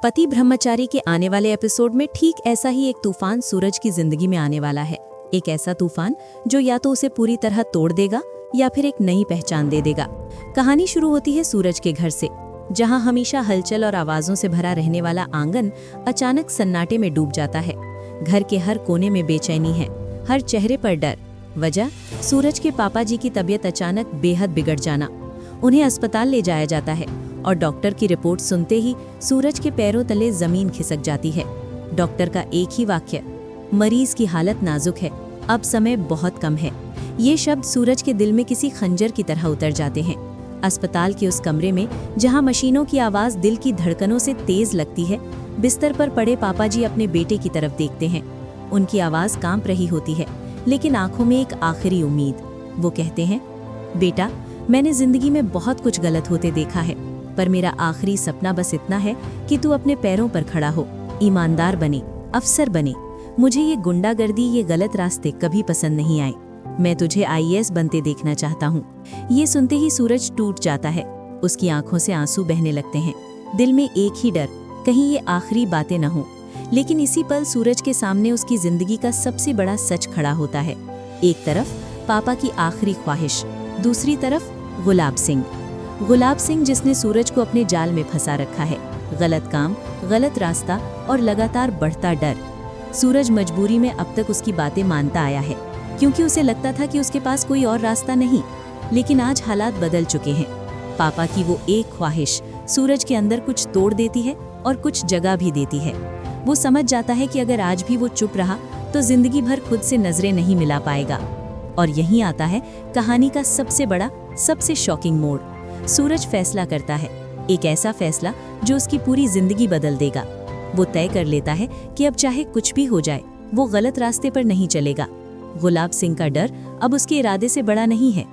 पति ब्रह्मचारी के आने वाले एपिसोड में ठीक ऐसा ही एक तूफान सूरज की जिंदगी में आने वाला है। एक ऐसा तूफान जो या तो उसे पूरी तरह तोड़ देगा या फिर एक नई पहचान दे देगा। कहानी शुरू होती है सूरज के घर से, जहां हमेशा हलचल और आवाजों से भरा रहने वाला आंगन अचानक सन्नाटे में डूब जाता है। घर के हर कोने में बेचैनी है, हर चेहरे पर डर। वजह सूरज के पापा जी की तबीयत अचानक बेहद बिगड़ जाना। उन्हें अस्पताल ले जाया जाता है और डॉक्टर की रिपोर्ट सुनते ही सूरज के पैरों तले जमीन खिसक जाती है। डॉक्टर का एक ही वाक्य, मरीज की हालत नाजुक है, अब समय बहुत कम है। ये शब्द सूरज के दिल में किसी खंजर की तरह उतर जाते हैं। अस्पताल के उस कमरे में जहां मशीनों की आवाज दिल की धड़कनों से तेज लगती है, बिस्तर पर पड़े पापा जी अपने बेटे की तरफ देखते हैं। उनकी आवाज कांप रही होती है, लेकिन आंखों में एक आखिरी उम्मीद। वो कहते हैं, बेटा, मैंने जिंदगी में बहुत कुछ गलत होते देखा है, पर मेरा आखिरी सपना बस इतना है कि तू अपने पैरों पर खड़ा हो, ईमानदार बने, अफसर बने। मुझे ये गुंडागर्दी, ये गलत रास्ते कभी पसंद नहीं आए। मैं तुझे आईएएस बनते देखना चाहता हूँ। ये सुनते ही सूरज टूट जाता है। उसकी आंखों से आंसू बहने लगते हैं। दिल में एक ही डर, कहीं ये आखिरी बातें न हो। लेकिन इसी पल सूरज के सामने उसकी जिंदगी का सबसे बड़ा सच खड़ा होता है। एक तरफ पापा की आखिरी ख्वाहिश, दूसरी तरफ गुलाब सिंह जिसने सूरज को अपने जाल में फंसा रखा है। गलत काम, गलत रास्ता और लगातार बढ़ता डर। सूरज मजबूरी में अब तक उसकी बातें मानता आया है, क्योंकि उसे लगता था कि उसके पास कोई और रास्ता नहीं। लेकिन आज हालात बदल चुके हैं। पापा की वो एक ख्वाहिश सूरज के अंदर कुछ तोड़ देती है और कुछ जगह भी देती है। वो समझ जाता है कि अगर आज भी वो चुप रहा तो जिंदगी भर खुद से नजरें नहीं मिला पाएगा। और यहीं आता है कहानी का सबसे बड़ा, सबसे शॉकिंग मोड़। सूरज फैसला करता है, एक ऐसा फैसला जो उसकी पूरी जिंदगी बदल देगा। वो तय कर लेता है कि अब चाहे कुछ भी हो जाए, वो गलत रास्ते पर नहीं चलेगा। गुलाब सिंह का डर अब उसके इरादे से बड़ा नहीं है।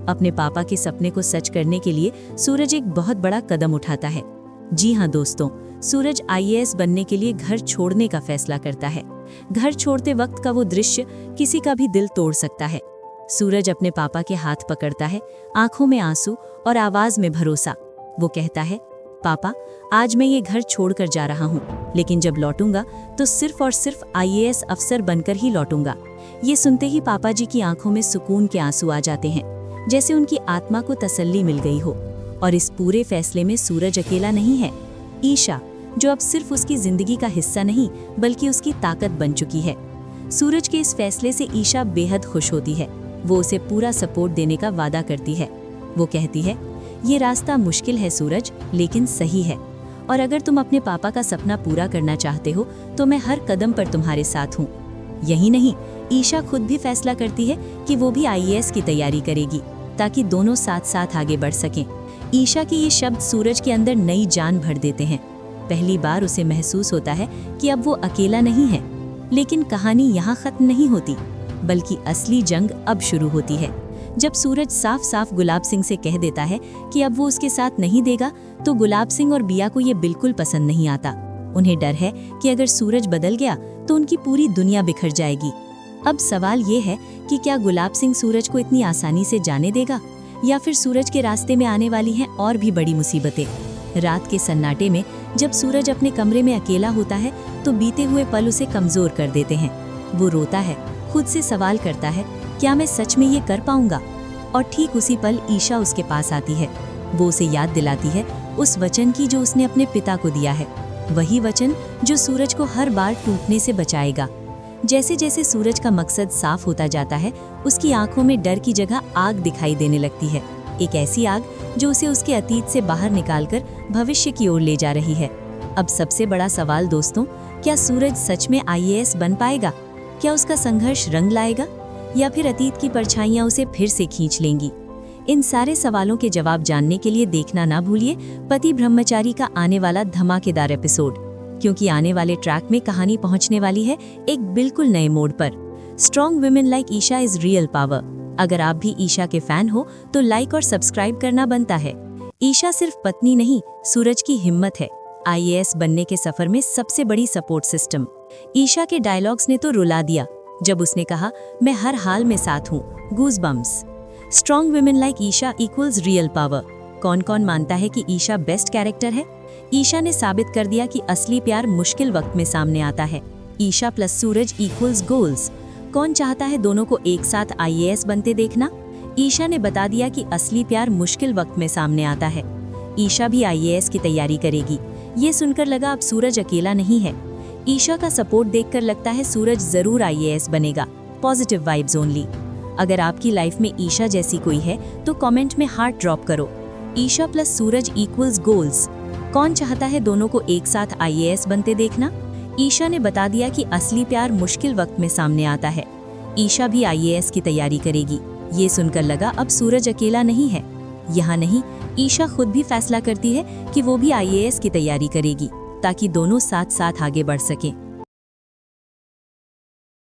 अपने पापा के सपने को सच करने के लिए सूरज एक बहुत बड़ा कदम उठाता है। जी हाँ दोस्तों, सूरज आईएएस बनने के लिए घर छोड़ने का फैसला करता है। घर छोड़ते वक्त का वो दृश्य किसी का भी दिल तोड़ सकता है। सूरज अपने पापा के हाथ पकड़ता है, आंखों में आंसू और आवाज में भरोसा। वो कहता है, पापा, आज मैं ये घर छोड़कर जा रहा हूँ, लेकिन जब लौटूंगा तो सिर्फ और सिर्फ आईएएस अफसर बनकर ही लौटूंगा। ये सुनते ही पापा जी की आंखों में सुकून के आंसू आ जाते हैं, जैसे उनकी आत्मा को तसल्ली मिल गई हो। और इस पूरे फैसले में सूरज अकेला नहीं है। ईशा, जो अब सिर्फ उसकी जिंदगी का हिस्सा नहीं बल्कि उसकी ताकत बन चुकी है। सूरज के इस फैसले से ईशा बेहद खुश होती है। वो उसे पूरा सपोर्ट देने का वादा करती है। वो कहती है, ये रास्ता मुश्किल है सूरज, लेकिन सही है। और अगर तुम अपने पापा का सपना पूरा करना चाहते हो तो मैं हर कदम पर तुम्हारे साथ हूँ। यही नहीं, ईशा खुद भी फैसला करती है कि वो भी आईएएस की तैयारी करेगी, ताकि दोनों साथ साथ आगे बढ़ सकें। ईशा के ये शब्द सूरज के अंदर नई जान भर देते हैं। पहली बार उसे महसूस होता है कि अब वो अकेला नहीं है। लेकिन कहानी यहाँ खत्म नहीं होती, बल्कि असली जंग अब शुरू होती है। जब सूरज साफ साफ गुलाब सिंह से कह देता है कि अब वो उसके साथ नहीं देगा, तो गुलाब सिंह और बिया को ये बिल्कुल पसंद नहीं आता। उन्हें डर है कि अगर सूरज बदल गया तो उनकी पूरी दुनिया बिखर जाएगी। अब सवाल ये है कि क्या गुलाब सिंह सूरज को इतनी आसानी से जाने देगा, या फिर सूरज के रास्ते में आने वाली हैं और भी बड़ी मुसीबतें। रात के सन्नाटे में जब सूरज अपने कमरे में अकेला होता है तो बीते हुए पल उसे कमजोर कर देते हैं। वो रोता है, खुद से सवाल करता है, क्या मैं सच में ये कर पाऊंगा? और ठीक उसी पल ईशा उसके पास आती है। वो उसे याद दिलाती है उस वचन की जो उसने अपने पिता को दिया है। वही वचन जो सूरज को हर बार टूटने से बचाएगा। जैसे जैसे सूरज का मकसद साफ होता जाता है, उसकी आंखों में डर की जगह आग दिखाई देने लगती है। एक ऐसी आग जो उसे उसके अतीत से बाहर निकालकर भविष्य की ओर ले जा रही है। अब सबसे बड़ा सवाल दोस्तों, क्या सूरज सच में आईएएस बन पाएगा? क्या उसका संघर्ष रंग लाएगा, या फिर अतीत की परछाइयां उसे फिर से खींच लेंगी? इन सारे सवालों के जवाब जानने के लिए देखना ना भूलिए पति ब्रह्मचारी का आने वाला धमाकेदार एपिसोड, क्योंकि आने वाले ट्रैक में कहानी पहुंचने वाली है एक बिल्कुल नए मोड़ पर। Strong women like Isha is real power. अगर आप भी ईशा के फैन हो तो लाइक और सब्सक्राइब करना बनता है। ईशा सिर्फ पत्नी नहीं, सूरज की हिम्मत है। आईएएस बनने के सफर में सबसे बड़ी सपोर्ट सिस्टम। ईशा के डायलॉग्स ने तो रुला दिया जब उसने कहा, मैं हर हाल में साथ हूँ। Goosebumps. Strong women like Isha equals real power. कौन कौन मानता है कि ईशा बेस्ट कैरेक्टर है? ईशा ने साबित कर दिया कि असली प्यार मुश्किल वक्त में सामने आता है। ईशा प्लस सूरज इक्वल्स गोल्स। कौन चाहता है दोनों को एक साथ IAS बनते देखना? ईशा ने बता दिया कि असली प्यार मुश्किल वक्त में सामने आता है। ईशा भी IAS की तैयारी करेगी। ये सुनकर लगा अब सूरज अकेला नहीं है। ईशा का सपोर्ट देखकर लगता है सूरज जरूर IAS बनेगा। Positive vibes only. अगर आपकी लाइफ में ईशा जैसी कोई है तो कमेंट में हार्ट ड्रॉप करो। ईशा प्लस सूरज इक्वल्स गोल्स। कौन चाहता है दोनों को एक साथ IAS बनते देखना? ईशा ने बता दिया कि असली प्यार मुश्किल वक्त में सामने आता है। ईशा भी IAS की तैयारी करेगी। ये सुनकर लगा अब सूरज अकेला नहीं है। यहाँ नहीं, ईशा खुद भी फैसला करती है कि वो भी IAS की तैयारी करेगी ताकि दोनों साथ साथ आगे बढ़ सकें।